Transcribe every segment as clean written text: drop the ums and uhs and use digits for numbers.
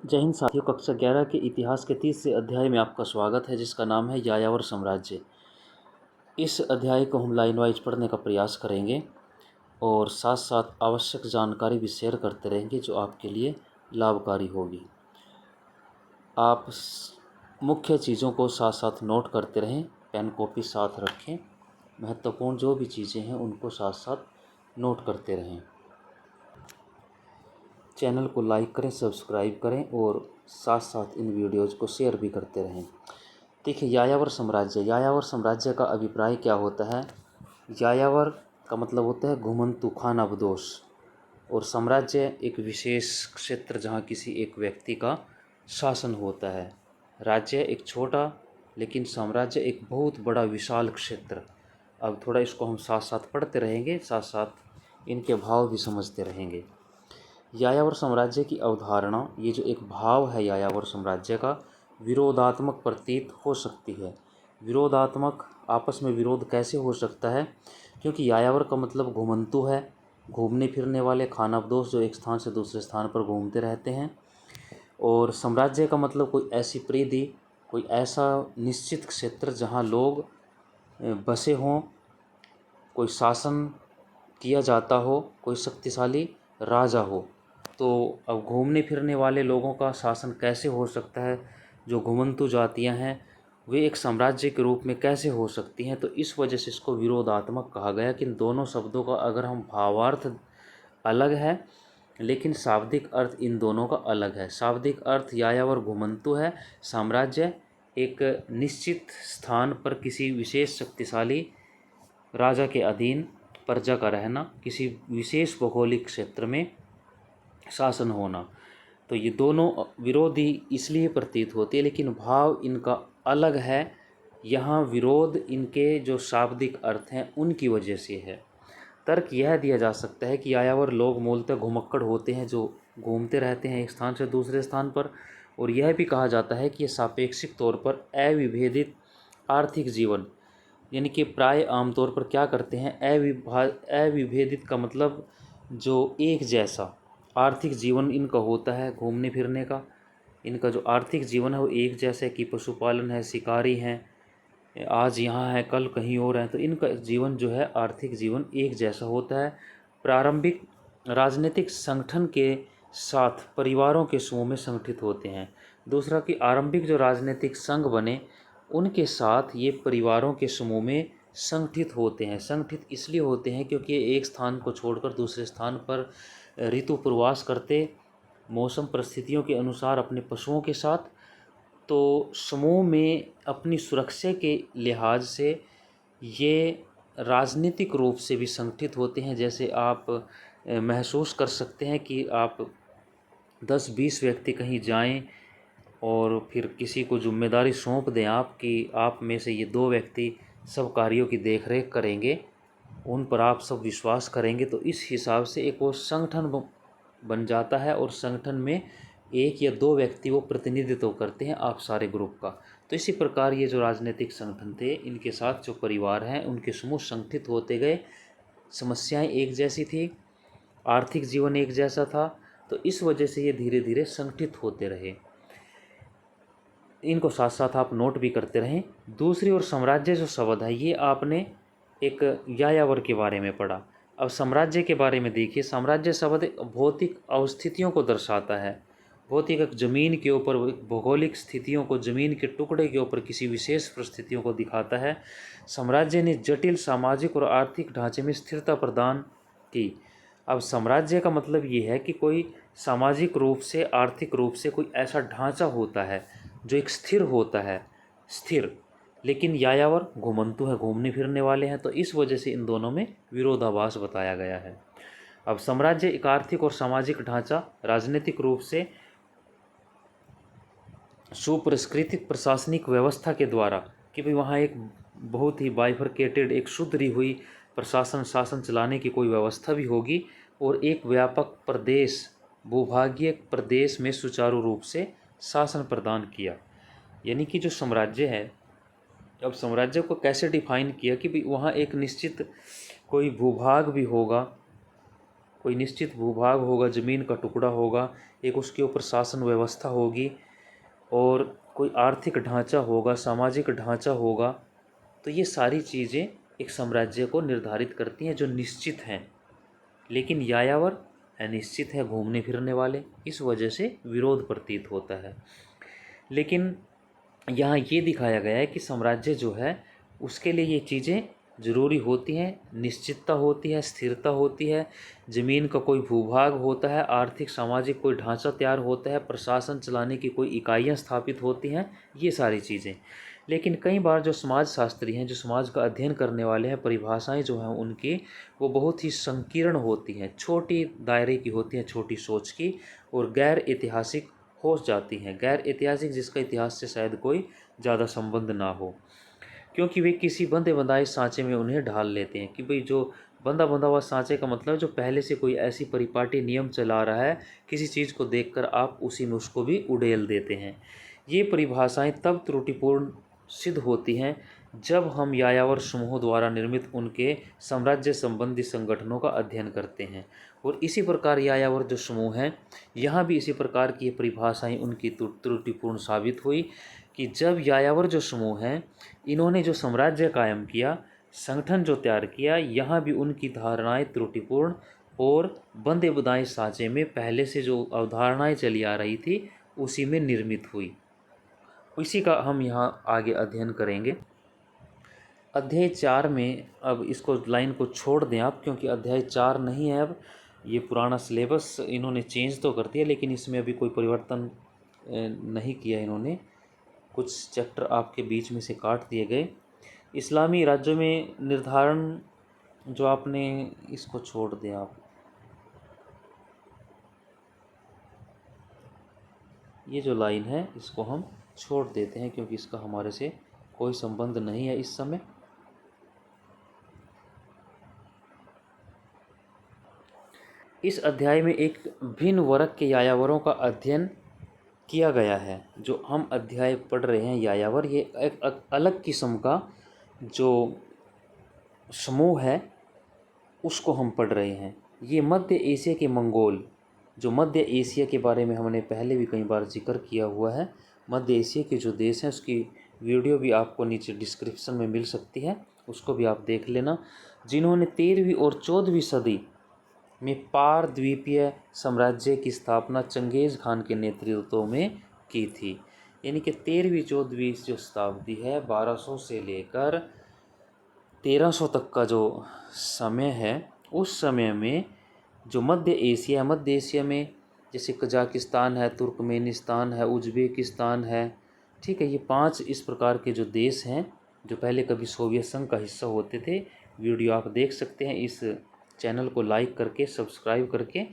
जय हिंद साथियों। कक्षा 11 के इतिहास के तीसरे अध्याय में आपका स्वागत है, जिसका नाम है यायावर साम्राज्य। इस अध्याय को हम लाइन वाइज पढ़ने का प्रयास करेंगे और साथ साथ आवश्यक जानकारी भी शेयर करते रहेंगे जो आपके लिए लाभकारी होगी। आप मुख्य चीज़ों को साथ साथ नोट करते रहें, पेन कॉपी साथ रखें, महत्वपूर्ण जो भी चीज़ें हैं उनको साथ साथ नोट करते रहें। चैनल को लाइक करें, सब्सक्राइब करें और साथ साथ इन वीडियोज़ को शेयर भी करते रहें। देखिए, यायावर साम्राज्य का अभिप्राय क्या होता है। यायावर का मतलब होता है घुमंतु, खानाबदोश, और साम्राज्य एक विशेष क्षेत्र जहाँ किसी एक व्यक्ति का शासन होता है। राज्य एक छोटा, लेकिन साम्राज्य एक बहुत बड़ा विशाल क्षेत्र। अब थोड़ा इसको हम साथ साथ पढ़ते रहेंगे, साथ साथ इनके भाव भी समझते रहेंगे। यायावर साम्राज्य की अवधारणा, ये जो एक भाव है यायावर साम्राज्य का, विरोधात्मक प्रतीत हो सकती है। विरोधात्मक, आपस में विरोध कैसे हो सकता है, क्योंकि यायावर का मतलब घुमंतु है, घूमने फिरने वाले, खानाबदोश जो एक स्थान से दूसरे स्थान पर घूमते रहते हैं। और साम्राज्य का मतलब कोई ऐसी परिधि, कोई ऐसा निश्चित क्षेत्र जहाँ लोग बसे हों, कोई शासन किया जाता हो, कोई शक्तिशाली राजा हो। तो अब घूमने फिरने वाले लोगों का शासन कैसे हो सकता है, जो घुमंतु जातियां हैं वे एक साम्राज्य के रूप में कैसे हो सकती हैं। तो इस वजह से इसको विरोधात्मक कहा गया कि इन दोनों शब्दों का अगर हम भावार्थ अलग है, लेकिन शाब्दिक अर्थ इन दोनों का अलग है। शाब्दिक अर्थ यायावर घुमंतु है, साम्राज्य एक निश्चित स्थान पर किसी विशेष शक्तिशाली राजा के अधीन प्रजा का रहना, किसी विशेष भौगोलिक क्षेत्र में शासन होना। तो ये दोनों विरोधी इसलिए प्रतीत होती है, लेकिन भाव इनका अलग है। यहाँ विरोध इनके जो शाब्दिक अर्थ हैं उनकी वजह से है। तर्क यह दिया जा सकता है कि यायावर लोग मूलतः घुमक्कड़ होते हैं, जो घूमते रहते हैं एक स्थान से दूसरे स्थान पर। और यह भी कहा जाता है कि ये सापेक्षिक तौर पर अविभेदित आर्थिक जीवन, यानी कि प्राय आमतौर पर क्या करते हैं, अविभेदित का मतलब जो एक जैसा आर्थिक जीवन इनका होता है, घूमने फिरने का। इनका जो आर्थिक जीवन है वो एक जैसे कि पशुपालन है, शिकारी हैं, आज यहाँ है कल कहीं और हैं। तो इनका जीवन जो है, आर्थिक जीवन एक जैसा होता है। प्रारंभिक राजनीतिक संगठन के साथ परिवारों के समूह में संगठित होते हैं। दूसरा कि आरंभिक जो राजनीतिक संघ बने उनके साथ ये परिवारों के समूह में संगठित होते हैं। संगठित इसलिए होते हैं क्योंकि एक स्थान को छोड़कर दूसरे स्थान पर ऋतु प्रवास करते, मौसम परिस्थितियों के अनुसार अपने पशुओं के साथ। तो समूह में अपनी सुरक्षा के लिहाज से ये राजनीतिक रूप से भी संगठित होते हैं। जैसे आप महसूस कर सकते हैं कि आप 10-20 व्यक्ति कहीं जाएं और फिर किसी को जिम्मेदारी सौंप दें आप कि आप में से ये 2 व्यक्ति सब कार्यों की देखरेख करेंगे, उन पर आप सब विश्वास करेंगे। तो इस हिसाब से एक वो संगठन बन जाता है और संगठन में 1 या 2 व्यक्ति वो प्रतिनिधित्व करते हैं आप सारे ग्रुप का। तो इसी प्रकार ये जो राजनीतिक संगठन थे, इनके साथ जो परिवार हैं उनके समूह संगठित होते गए। समस्याएं एक जैसी थी, आर्थिक जीवन एक जैसा था, तो इस वजह से ये धीरे धीरे संगठित होते रहे। इनको साथ साथ आप नोट भी करते रहें। दूसरी ओर साम्राज्य जो शब्द है, ये आपने एक यायावर के बारे में पढ़ा। अब साम्राज्य के बारे में देखिए। साम्राज्य शब्द भौतिक अवस्थितियों को दर्शाता है। भौतिक एक ज़मीन के ऊपर, भौगोलिक स्थितियों को, ज़मीन के टुकड़े के ऊपर किसी विशेष परिस्थितियों को दिखाता है। साम्राज्य ने जटिल सामाजिक और आर्थिक ढांचे में स्थिरता प्रदान की। अब साम्राज्य का मतलब ये है कि कोई सामाजिक रूप से, आर्थिक रूप से कोई ऐसा ढांचा होता है जो एक स्थिर होता है, स्थिर। लेकिन यायावर घुमंतु है, घूमने फिरने वाले हैं। तो इस वजह से इन दोनों में विरोधाभास बताया गया है। अब साम्राज्य एक आर्थिक और सामाजिक ढांचा, राजनीतिक रूप से सुपरिष्कृत प्रशासनिक व्यवस्था के द्वारा, कि भाई वहाँ एक बहुत ही बाइफरकेटेड, एक सुधरी हुई प्रशासन, शासन चलाने की कोई व्यवस्था भी होगी, और एक व्यापक प्रदेश, भूभागीय प्रदेश में सुचारू रूप से शासन प्रदान किया। यानी कि जो साम्राज्य है, अब साम्राज्य को कैसे डिफाइन किया कि भाई वहाँ एक निश्चित कोई भूभाग भी होगा, कोई निश्चित भूभाग होगा, ज़मीन का टुकड़ा होगा, एक उसके ऊपर शासन व्यवस्था होगी और कोई आर्थिक ढांचा होगा, सामाजिक ढांचा होगा। तो ये सारी चीज़ें एक साम्राज्य को निर्धारित करती हैं जो निश्चित हैं। लेकिन यायावर अनिश्चित है, घूमने फिरने वाले, इस वजह से विरोध प्रतीत होता है। लेकिन यहाँ ये दिखाया गया है कि साम्राज्य जो है उसके लिए ये चीज़ें ज़रूरी होती हैं, निश्चितता होती है, स्थिरता होती है, ज़मीन का कोई भूभाग होता है, आर्थिक सामाजिक कोई ढांचा तैयार होता है, प्रशासन चलाने की कोई इकाइयाँ स्थापित होती हैं, ये सारी चीज़ें। लेकिन कई बार जो समाजशास्त्री हैं, जो समाज का अध्ययन करने वाले हैं, परिभाषाएं जो हैं उनकी वो बहुत ही संकीर्ण होती हैं, छोटी दायरे की होती हैं, छोटी सोच की, और गैर ऐतिहासिक हो जाती हैं। गैर ऐतिहासिक जिसका इतिहास से शायद कोई ज़्यादा संबंध ना हो, क्योंकि वे किसी बंधे बंधाए सांचे में उन्हें ढाल लेते हैं कि भाई जो बंधा बंधा हुआ सांचे का मतलब जो पहले से कोई ऐसी परिपाटी नियम चला रहा है, किसी चीज़ को देखकर आप उसी में उसको भी उड़ेल देते हैं। ये परिभाषाएं तब त्रुटिपूर्ण सिद्ध होती हैं जब हम यायावर समूहों द्वारा निर्मित उनके साम्राज्य संबंधी संगठनों का अध्ययन करते हैं। और इसी प्रकार यायावर जो समूह हैं, यहाँ भी इसी प्रकार की परिभाषाएं उनकी त्रुटिपूर्ण साबित हुई कि जब यायावर जो समूह हैं इन्होंने जो साम्राज्य कायम किया, संगठन जो तैयार किया, यहाँ भी उनकी धारणाएं त्रुटिपूर्ण और बंधे बंधाए सांचे में पहले से जो अवधारणाएं चली आ रही थी उसी में निर्मित हुई। इसी का हम यहाँ आगे अध्ययन करेंगे। अध्याय 4 में, अब इसको लाइन को छोड़ दें आप, क्योंकि अध्याय 4 नहीं है, अब ये पुराना सिलेबस इन्होंने चेंज तो कर दिया लेकिन इसमें अभी कोई परिवर्तन नहीं किया इन्होंने। कुछ चैप्टर आपके बीच में से काट दिए गए। इस्लामी राज्यों में निर्धारण जो आपने, इसको छोड़ दें आप, ये जो लाइन है इसको हम छोड़ देते हैं क्योंकि इसका हमारे से कोई संबंध नहीं है इस समय। इस अध्याय में एक भिन्न वर्ग के यायावरों का अध्ययन किया गया है। जो हम अध्याय पढ़ रहे हैं यायावर, ये एक अलग किस्म का जो समूह है उसको हम पढ़ रहे हैं। ये मध्य एशिया के मंगोल, जो मध्य एशिया के बारे में हमने पहले भी कई बार जिक्र किया हुआ है, मध्य एशिया के जो देश हैं उसकी वीडियो भी आपको नीचे डिस्क्रिप्शन में मिल सकती है, उसको भी आप देख लेना। जिन्होंने 13वीं और 14वीं सदी में पार द्वीपीय साम्राज्य की स्थापना चंगेज़ खान के नेतृत्व में की थी। यानी कि 13वीं 14वीं जो शताब्दी है, 1200 से लेकर 1300 तक का जो समय है, उस समय में जो मध्य एशिया में जैसे कजाकिस्तान है, तुर्कमेनिस्तान है, उज्बेकिस्तान है, ठीक है, ये 5 इस प्रकार के जो देश हैं जो पहले कभी सोवियत संघ का हिस्सा होते थे। वीडियो आप देख सकते हैं इस चैनल को लाइक करके, सब्सक्राइब करके,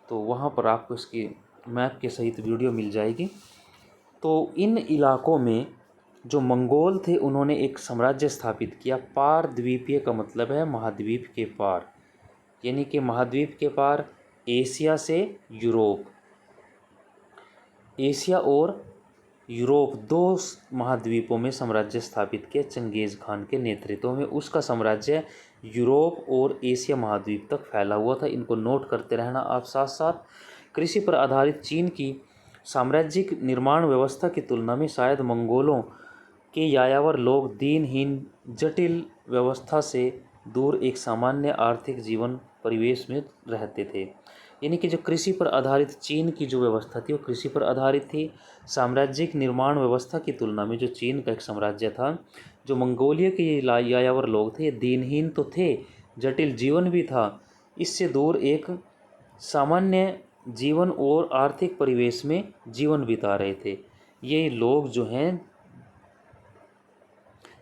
तो वहाँ पर आपको इसकी मैप के सहित वीडियो मिल जाएगी। तो इन इलाकों में जो मंगोल थे उन्होंने एक साम्राज्य स्थापित किया। पार द्वीपीय का मतलब है महाद्वीप के पार, यानी कि महाद्वीप के पार एशिया से यूरोप, एशिया और यूरोप, 2 महाद्वीपों में साम्राज्य स्थापित किया चंगेज़ खान के नेतृत्व में। उसका साम्राज्य यूरोप और एशिया महाद्वीप तक फैला हुआ था। इनको नोट करते रहना आप साथ साथ। कृषि पर आधारित चीन की साम्राज्यिक निर्माण व्यवस्था की तुलना में शायद मंगोलों के यायावर लोग दीनहीन, जटिल व्यवस्था से दूर एक सामान्य आर्थिक जीवन परिवेश में रहते थे। यानी कि जो कृषि पर आधारित चीन की जो व्यवस्था थी वो कृषि पर आधारित थी। साम्राज्यिक निर्माण व्यवस्था की तुलना में जो चीन का एक साम्राज्य था, जो मंगोलिया के ये यायावर लोग थे, ये दीनहीन तो थे, जटिल जीवन भी था, इससे दूर एक सामान्य जीवन और आर्थिक परिवेश में जीवन बिता रहे थे। ये लोग जो हैं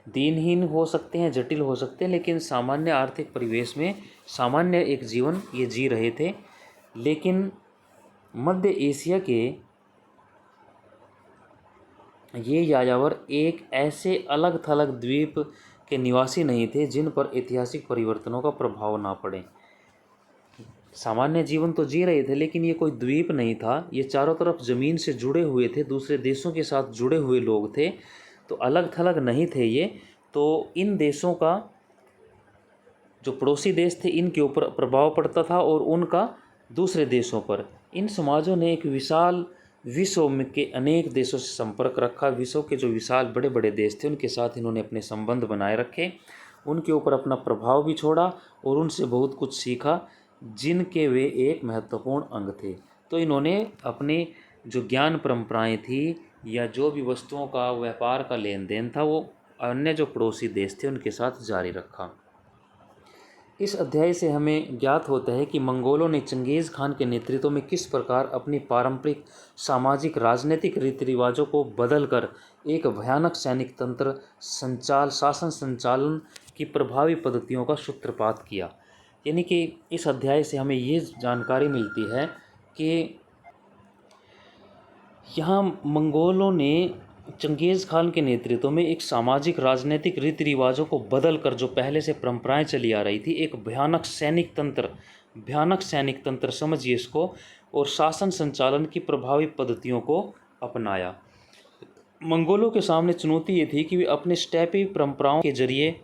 दीनहीन हो सकते हैं, जटिल हो सकते हैं, लेकिन सामान्य आर्थिक परिवेश में सामान्य एक जीवन ये जी रहे थे। लेकिन मध्य एशिया के ये यायावर एक ऐसे अलग थलग द्वीप के निवासी नहीं थे जिन पर ऐतिहासिक परिवर्तनों का प्रभाव ना पड़े। सामान्य जीवन तो जी रहे थे लेकिन ये कोई द्वीप नहीं था, ये चारों तरफ ज़मीन से जुड़े हुए थे, दूसरे देशों के साथ जुड़े हुए लोग थे, तो अलग थलग नहीं थे ये। तो इन देशों का जो पड़ोसी देश थे इनके ऊपर प्रभाव पड़ता था और उनका दूसरे देशों पर। इन समाजों ने एक विशाल विश्व में के अनेक देशों से संपर्क रखा। विश्व के जो विशाल बड़े बड़े देश थे उनके साथ इन्होंने अपने संबंध बनाए रखे, उनके ऊपर अपना प्रभाव भी छोड़ा और उनसे बहुत कुछ सीखा जिनके वे एक महत्वपूर्ण अंग थे। तो इन्होंने अपने जो ज्ञान परंपराएं थी या जो भी वस्तुओं का व्यापार का लेन देन था वो अन्य जो पड़ोसी देश थे उनके साथ जारी रखा। इस अध्याय से हमें ज्ञात होता है कि मंगोलों ने चंगेज़ खान के नेतृत्व में किस प्रकार अपनी पारंपरिक सामाजिक राजनीतिक रीति रिवाजों को बदलकर एक भयानक सैनिक तंत्र शासन संचालन की प्रभावी पद्धतियों का सूत्रपात किया। यानी कि इस अध्याय से हमें ये जानकारी मिलती है कि यहाँ मंगोलों ने चंगेज़ खान के नेतृत्व में एक सामाजिक राजनीतिक रीति रिवाजों को बदलकर जो पहले से परंपराएं चली आ रही थी एक भयानक सैनिक तंत्र समझिए इसको, और शासन संचालन की प्रभावी पद्धतियों को अपनाया। मंगोलों के सामने चुनौती ये थी कि वे अपने स्टेपी परंपराओं के जरिए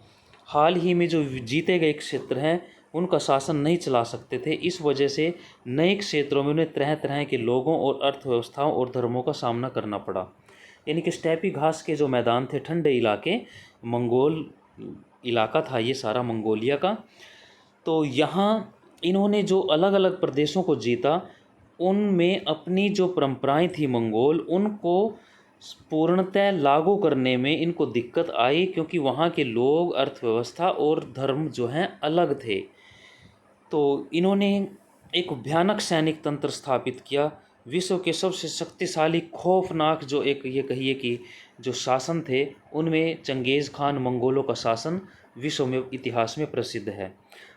हाल ही में जो जीते गए क्षेत्र हैं उनका शासन नहीं चला सकते थे। इस वजह से नए क्षेत्रों में उन्हें तरह तरह के लोगों और अर्थव्यवस्थाओं और धर्मों का सामना करना पड़ा। यानी कि स्टेपी घास के जो मैदान थे, ठंडे इलाके, मंगोल इलाका था ये सारा मंगोलिया का। तो यहाँ इन्होंने जो अलग अलग प्रदेशों को जीता उनमें अपनी जो परंपराएं थी मंगोल उनको पूर्णतः लागू करने में इनको दिक्कत आई, क्योंकि वहाँ के लोग, अर्थव्यवस्था और धर्म जो हैं अलग थे। तो इन्होंने एक भयानक सैनिक तंत्र स्थापित किया। विश्व के सबसे शक्तिशाली खौफनाक जो एक ये कहिए कि जो शासन थे उनमें चंगेज़ खान मंगोलों का शासन विश्व में इतिहास में प्रसिद्ध है।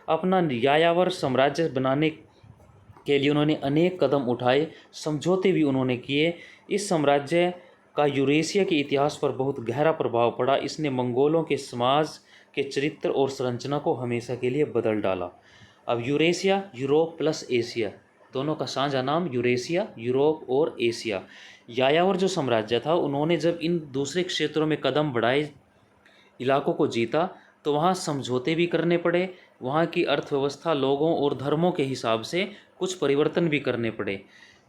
अपना यायावर साम्राज्य बनाने के लिए उन्होंने अनेक कदम उठाए, समझौते भी उन्होंने किए। इस साम्राज्य का यूरेशिया के इतिहास पर बहुत गहरा प्रभाव पड़ा। इसने मंगोलों के समाज के चरित्र और संरचना को हमेशा के लिए बदल डाला। अब यूरेशिया, यूरोप प्लस एशिया, दोनों का साझा नाम यूरेशिया, यूरोप और एशिया। यायावर जो साम्राज्य था उन्होंने जब इन दूसरे क्षेत्रों में कदम बढ़ाए, इलाकों को जीता, तो वहाँ समझौते भी करने पड़े, वहाँ की अर्थव्यवस्था, लोगों और धर्मों के हिसाब से कुछ परिवर्तन भी करने पड़े।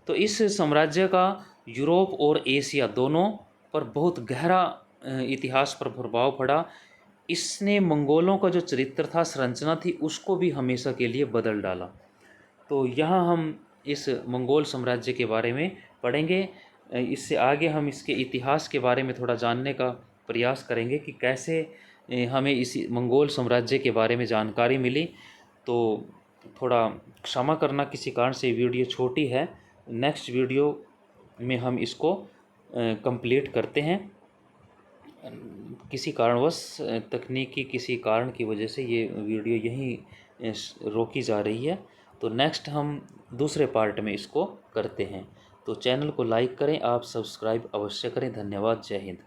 तो इस साम्राज्य का यूरोप और एशिया दोनों पर बहुत गहरा इतिहास पर प्रभाव पड़ा। इसने मंगोलों का जो चरित्र था, संरचना थी, उसको भी हमेशा के लिए बदल डाला। तो यहाँ हम इस मंगोल साम्राज्य के बारे में पढ़ेंगे। इससे आगे हम इसके इतिहास के बारे में थोड़ा जानने का प्रयास करेंगे कि कैसे हमें इसी मंगोल साम्राज्य के बारे में जानकारी मिली। तो थोड़ा क्षमा करना, किसी कारण से वीडियो छोटी है। नेक्स्ट वीडियो में हम इसको कंप्लीट करते हैं। किसी कारणवश तकनीकी किसी कारण की वजह से ये वीडियो यहीं रोकी जा रही है। तो नेक्स्ट हम दूसरे पार्ट में इसको करते हैं। तो चैनल को लाइक करें, आप सब्सक्राइब अवश्य करें। धन्यवाद। जय हिंद।